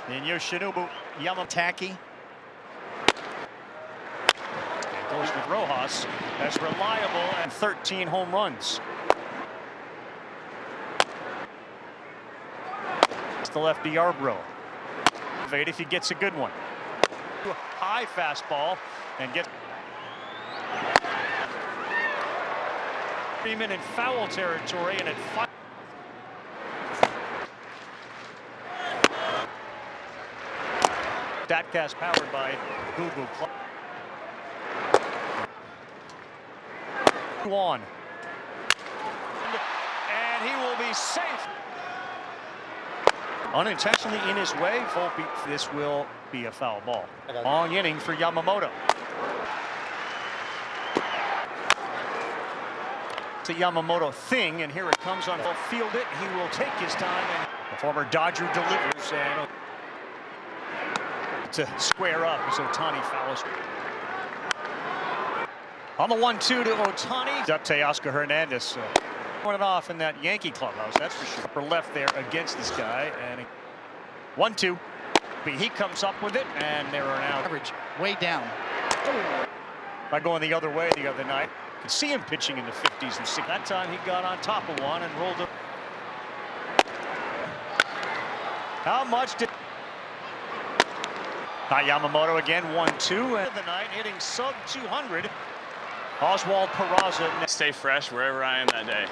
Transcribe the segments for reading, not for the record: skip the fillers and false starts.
And Yoshinobu Yamataki. And goes with Rojas as reliable and 13 home runs. It's the lefty Yarbrough. If he gets a good one. High fastball and gets Freeman in foul territory and at five. Statcast powered by Google. On. And he will be safe. Unintentionally in his way, Volpe, this will be a foul ball. Long inning for Yamamoto. It's a Yamamoto thing, and here it comes on. He'll field it. He will take his time, and the former Dodger delivers and to square up as Ohtani fouls. On the 1-2 to Ohtani. Up to Oscar Hernandez. Went off in that Yankee clubhouse, that's for sure. For left there against this guy, and 1-2. He comes up with it, and there are now average way down. By going the other way the other night, you could see him pitching in the 50s and 60s. That time he got on top of one and rolled up. How much did Yamamoto again 1-2 and the night hitting sub 200. Oswald Peraza. Stay fresh wherever I am that day.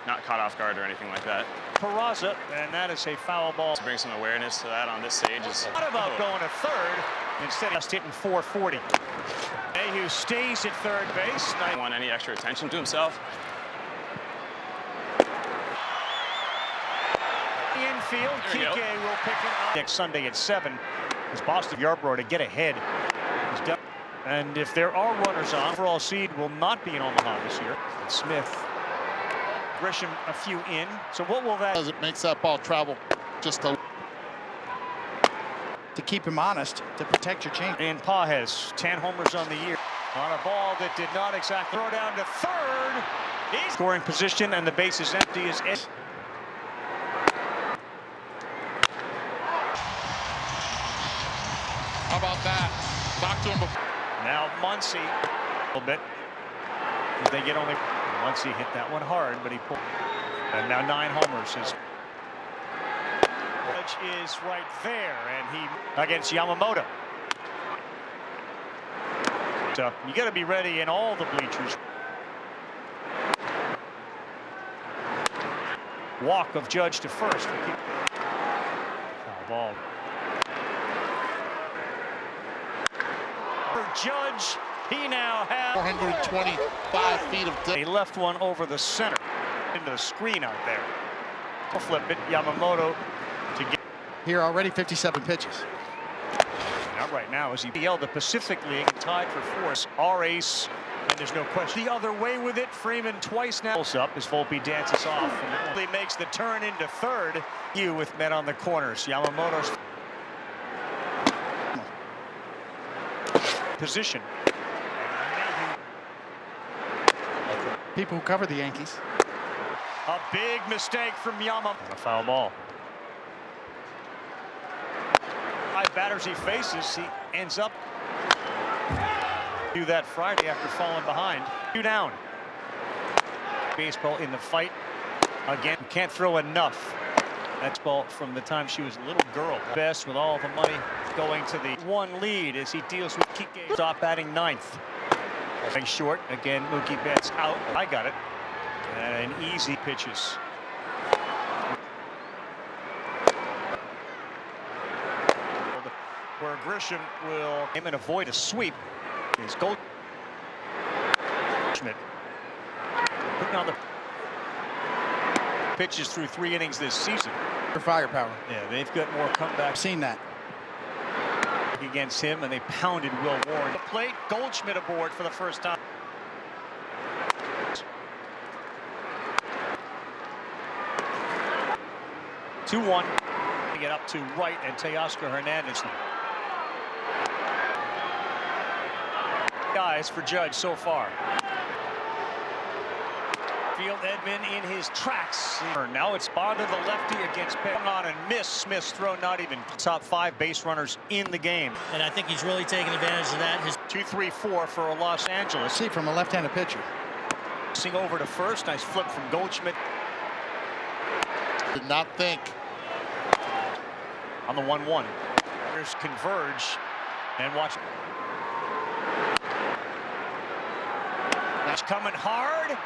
Not caught off guard or anything like that. Peraza, and that is a foul ball. To bring some awareness to that on this stage is. What about going to third instead of just hitting 440? Mayhew stays at third base. Don't want any extra attention to himself. Infield, Kike will pick it up. Next Sunday at 7 is Boston Yarbrough to get ahead. And if there are runners on, overall seed will not be in Omaha this year. And Smith, Grisham a few in. So what will that? As it makes that ball travel just to keep him honest, to protect your chain. And Pages, 10 homers on the year. On a ball that did not exactly throw down to third. He's scoring position and the base is empty as it. How about that? Talk to him before. Now Muncy, a little bit. They get only Muncy hit that one hard, but he pulled. And now 9 homers. His edge is right there, and he against Yamamoto. So you got to be ready in all the bleachers. Walk of Judge to first. Foul ball. Judge, he now has 425 feet of distance. He left one over the center into the screen out there. He'll flip it. Yamamoto to get Here already 57 pitches. Not right now as he yelled the Pacific League tied for fourth. Our ace, and there's no question. The other way with it. Freeman twice now. Up as Volpe dances off and only makes the turn into third. You with men on the corners. Yamamoto's position. People who cover the Yankees. A big mistake from Yamamoto. A foul ball. 5 batters he faces, he ends up do that Friday after falling behind. 2 down. Baseball in the fight again. Can't throw enough. That's ball from the time she was a little girl. Best with all the money going to the 1 lead as he deals with Kike. Stop batting 9th. Going short again. Mookie Betts out. I got it. And easy pitches. Where Grisham will aim and avoid a sweep is Goldschmidt. Putting on the pitches through 3 innings this season. For firepower. Yeah, they've got more comebacks. Seen that. Against him, and they pounded Will Warren. The plate, Goldschmidt aboard for the first time. Two 1. Get up to right and Teoscar Hernandez. Guys for Judge so far. Field Edman in his tracks. Now it's Bond to the lefty against on and miss. Smith's throw not even top 5 base runners in the game. And I think he's really taking advantage of that. His 2-3-4 for Los Angeles. See from a left-handed pitcher. Sing over to first. Nice flip from Goldschmidt. Did not think. On the 1-1. Here's converge and watch. That's coming hard.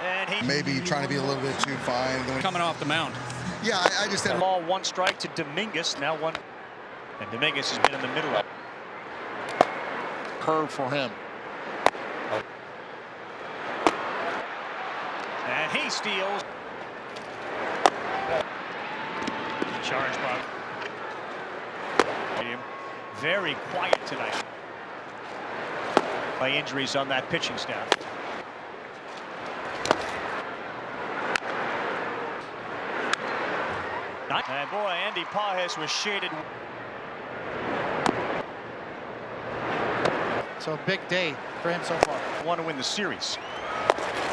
And he maybe trying to be a little bit too fine. coming off the mound. Yeah, I just had ball 1 strike to Dominguez. Now 1. And Dominguez has been in the middle of Curve for him. and he steals. Charge by. Very quiet tonight by injuries on that pitching staff. And boy, Andy Pages was shaded. So a big day for him so far. Want to win the series.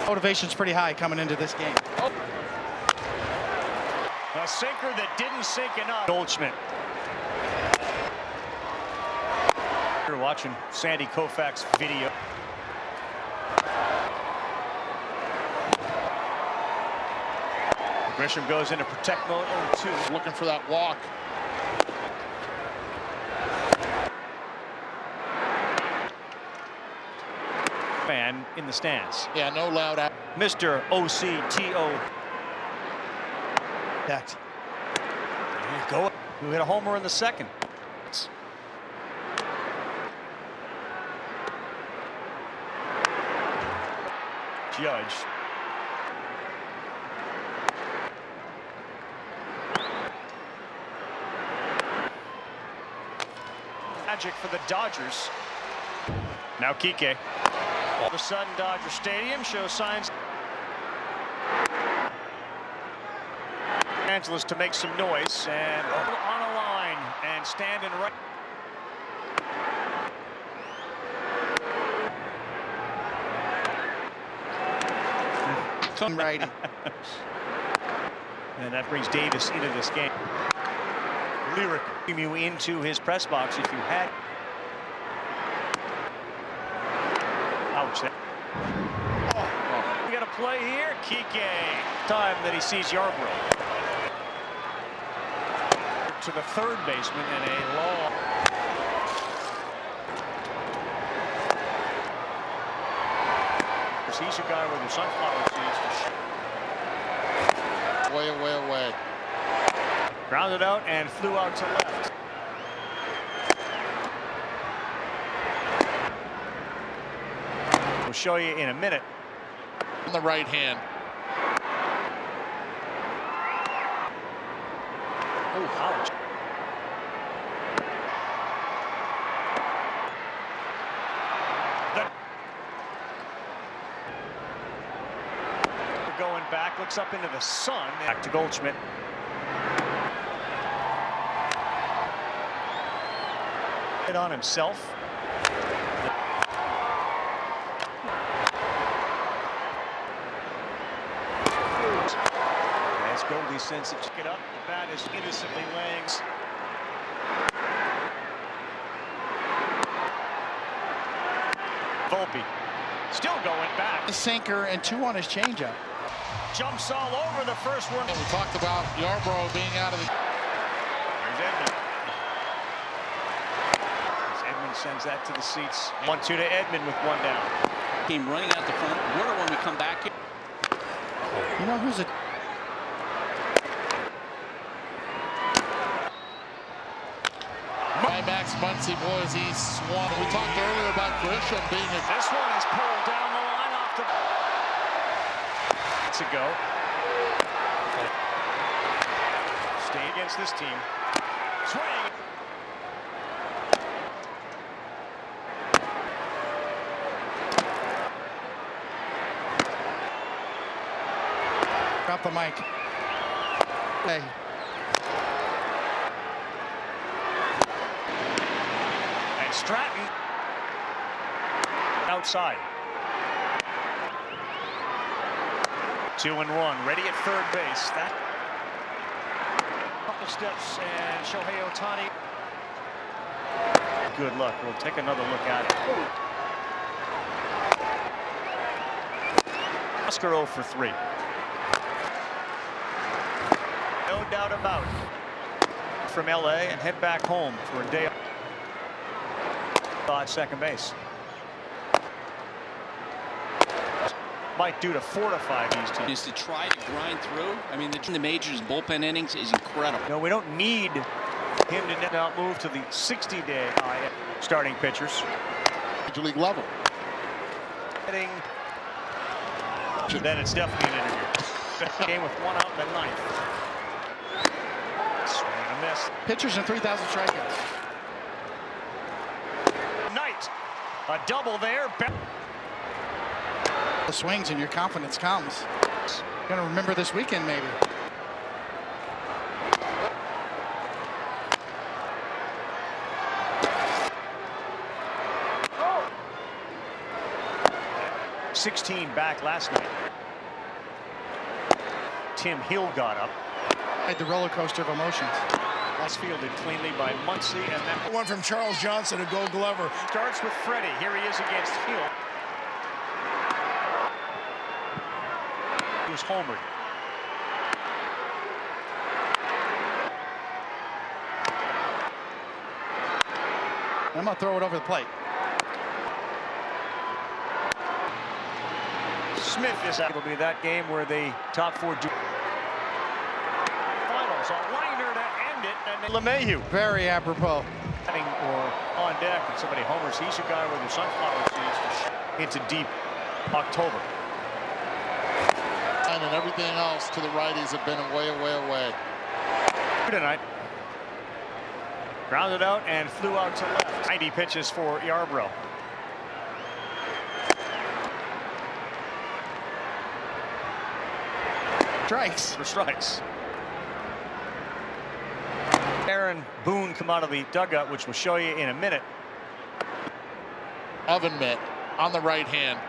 Motivation's pretty high coming into this game. Oh. A sinker that didn't sink enough. Goldschmidt. You're watching Sandy Koufax's video. Grisham goes into protect mode. 0-2. Looking for that walk. Fan in the stands. Yeah, no loud out. Mr. OCTO. Next. There you go. Who hit a homer in the second. Judge. Magic for the Dodgers. Now Kike. All of a sudden, Dodger Stadium shows signs. Angeles to make some noise and on a line and standing right. Righty. And that brings Davis into this game. Lyrical. You into his press box if you had. Ouch. We got a play here. Kike. Time that he sees Yarbrough. To the third baseman and a long. He's a guy with the sunflower seeds to Way away, away. grounded out and flew out to left. We'll show you in a minute. On the right hand. Oh, ouch. Going back, looks up into the sun. Back to Goldschmidt. Hit on himself. As Goldie sends it, check it up. The bat is innocently laying. Volpe still going back. A sinker and 2 on his changeup. Jumps all over the first one. We talked about Yarbrough being out of the. There's Edman. As Edman sends that to the seats. 1-2 to Edman with 1 down. Team running out the front. Wonder when we come back here. You know who's a. Max Muncy, boys, he swung. We talked earlier about Grisham being a. This one is pulled down the line off the. It's a go. Stay against this team. Swing. Drop the mic. Hey. And Stratton outside. 2-1, ready at third base. That couple steps and Shohei Ohtani. Good luck. We'll take another look at it. Oscar 0 for 3. No doubt about it. From LA and head back home for a day at second base. Might do to fortify these teams. Is to try to grind through. I mean, the majors bullpen innings is incredible. No, we don't need him to now move to the 60-day starting pitchers. Major League level. Then it's definitely an interview. Game with 1 out in the 9th. Swing and a miss. Pitchers in 3,000 strikeouts. Knight, a double there. The swings and your confidence comes. You're gonna remember this weekend, maybe. Oh. 16 back last night. Tim Hill got up. The roller coaster of emotions. Last fielded cleanly by Muncy, and then One from Charles Johnson, a Gold Glover. starts with Freddie. Here he is against Hill. He was homered. I'm gonna throw it over the plate. Smith is out. It'll be that game where the top 4 do. Finals, a liner to end it, and LeMahieu. Very apropos. Or on deck, and somebody homers. He's a guy with the sunflower seeds into deep October. And everything else to the righties have been away. Tonight. Grounded out and flew out to left. 90 pitches for Yarbrough. Strikes. For strikes. Aaron Boone come out of the dugout, which we'll show you in a minute. Oven mitt on the right hand.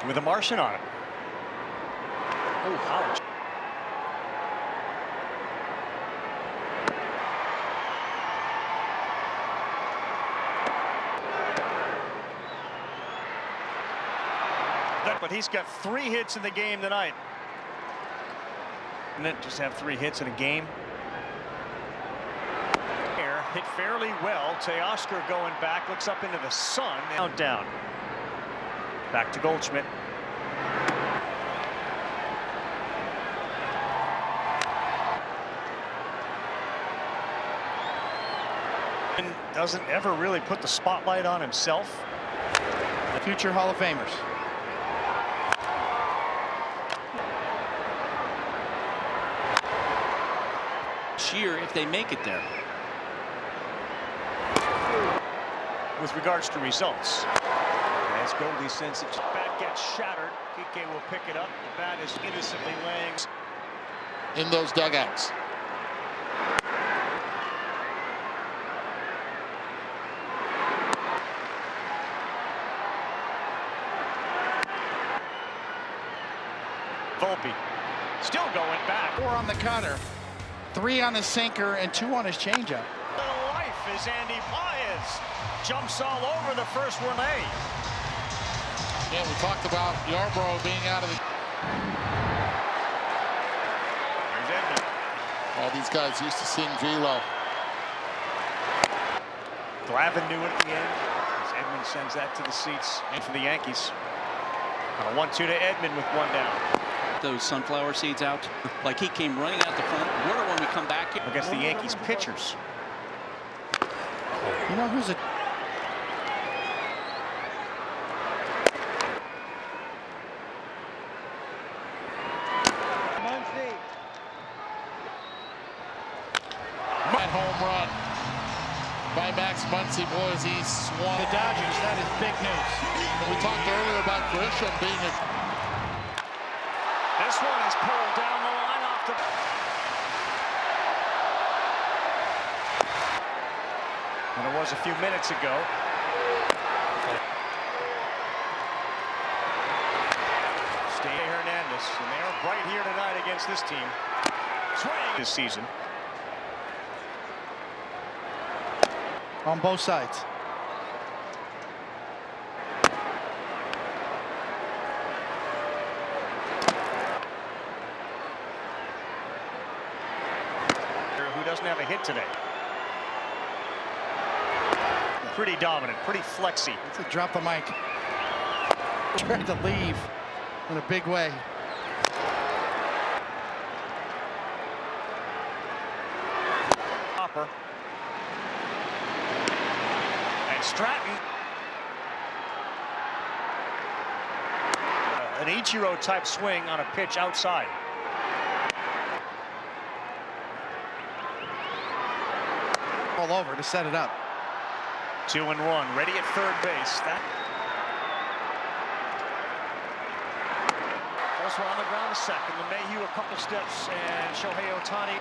With a Martian on it. Oh, ouch. But he's got 3 hits in the game tonight. And then just have 3 hits in a game. Hit fairly well. Teoscar going back, looks up into the sun. Countdown. Back to Goldschmidt. And doesn't ever really put the spotlight on himself. The future Hall of Famers. Cheer if they make it there. With regards to results, as Goldie sends it, bat gets shattered. Kike will pick it up. The bat is innocently laying in those dugouts. Volpe still going back. 4 on the cutter, 3 on his sinker, and 2 on his changeup. Little life as Andy Paez jumps all over the first one. Yeah, we talked about Yarbrough being out of the. There's Edmund. All these guys used to seeing velo. Glavine knew it at the end. As Edmund sends that to the seats. And for the Yankees. 1-2 to Edmund with 1 down. Those sunflower seeds out. Like he came running out the front. Wonder when we come back here. Against the Yankees pitchers. You know who's a home run by Max Muncy. Boys, he swung. the Dodgers? That is big news. We talked earlier about Grisham being a. This one is pulled down the line off the. And it was a few minutes ago. this, and they are bright here tonight against this team. Swing this season. On both sides. Who doesn't have a hit today? Pretty dominant, pretty flexy. It's a drop the mic. Tried to leave in a big way. Hopper. And Stratton. An Ichiro type swing on a pitch outside. All over to set it up. 2-1, ready at third base. That also on the ground, a second. LeMahieu a couple steps, and Shohei Ohtani.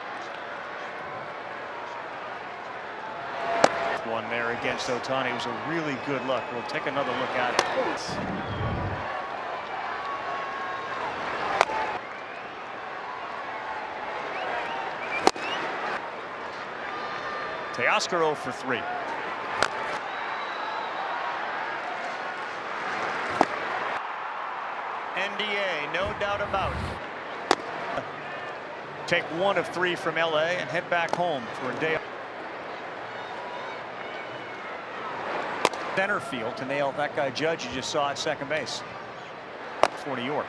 One there against Ohtani was a really good look. We'll take another look at it. Teoscar 0 for 3. NDA, no doubt about it. Take 1 of 3 from LA and head back home for a day. Center field to nail that guy Judge you just saw at second base for New York.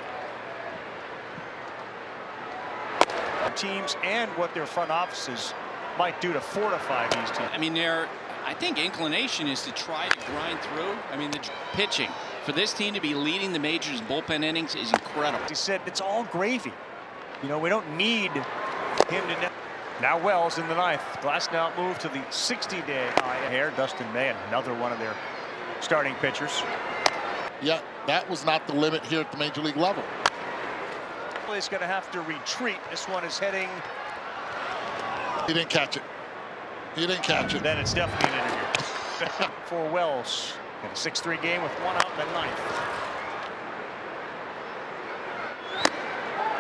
Teams and what their front offices might do to fortify these teams. I mean, I think inclination is to try to grind through. I mean, the pitching for this team to be leading the majors bullpen innings is incredible. He said it's all gravy. You know, we don't need him to. Now Wells in the 9th. Glasnow moved to the 60-day high here. Dustin May, another one of their starting pitchers. Yeah, that was not the limit here at the major league level. He's going to have to retreat. This one is heading. He didn't catch it. He didn't catch it. Then it's definitely an interview. For Wells in a 6-3 game with 1 out in the 9th.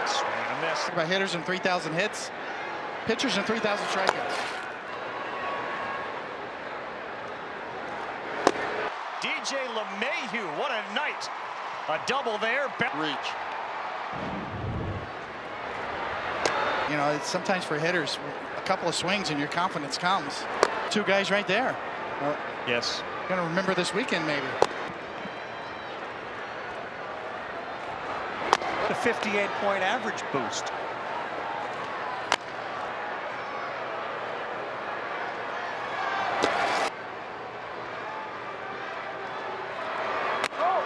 Swing and a miss. About hitters and 3,000 hits. Pitchers and 3,000 strikeouts. DJ LeMahieu, what a night. A double there. Reach. You know, it's sometimes for hitters, a couple of swings and your confidence comes. 2 guys right there. Yes. Gonna remember this weekend maybe. The 58-point average boost.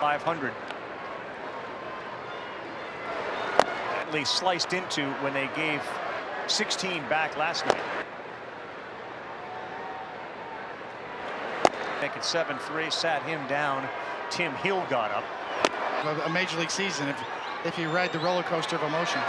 .500. At least sliced into when they gave 16 back last night. Make it 7-3, sat him down. Tim Hill got up. A major league season if you ride the roller coaster of emotions.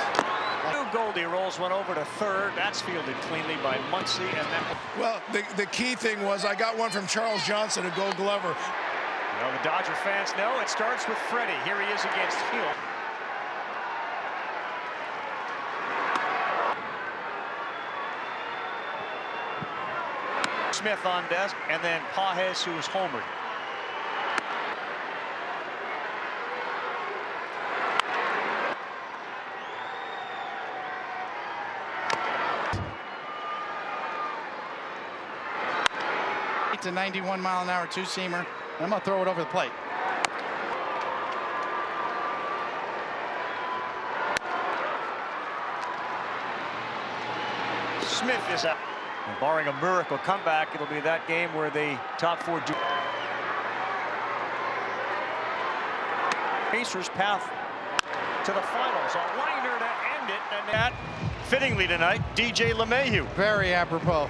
Goldie rolls one over to third. That's fielded cleanly by Muncy, and then. Well, the key thing was I got one from Charles Johnson, a Gold Glover. You know, the Dodger fans know it starts with Freddie. Here he is against Hill. Smith on desk, and then Pages, who was homered. It's a 91-mile-an-hour 2-seamer. I'm gonna throw it over the plate. Smith is out. And barring a miracle comeback, it'll be that game where the top 4 do. Pacers' path to the finals. A liner to end it, and that fittingly tonight, DJ LeMahieu. Very apropos.